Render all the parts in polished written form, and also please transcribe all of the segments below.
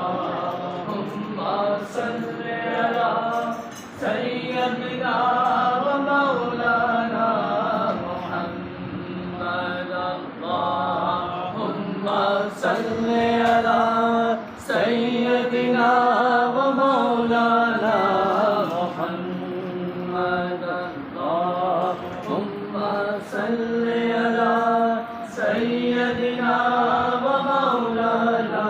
اللهم صل على سيدنا ومولانا محمد اللهم صل على سيدنا ومولانا محمد اللهم صل على سيدنا ومولانا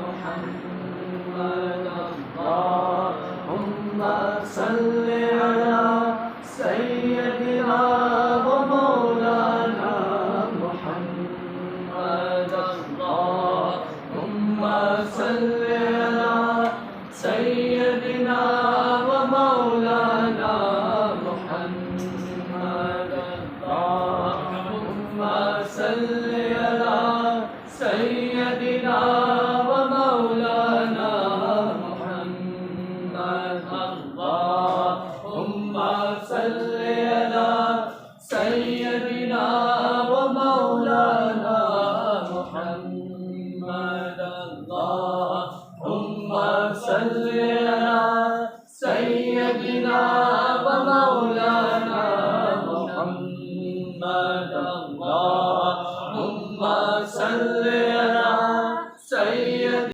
محمد اللهم صل على سيدنا ومولانا محمد اللهم صل على سيدنا ومولانا محمد اللهم صل على سيدنا ومولانا محمد اللهم صل على سيدنا ومولانا محمد اللهم صل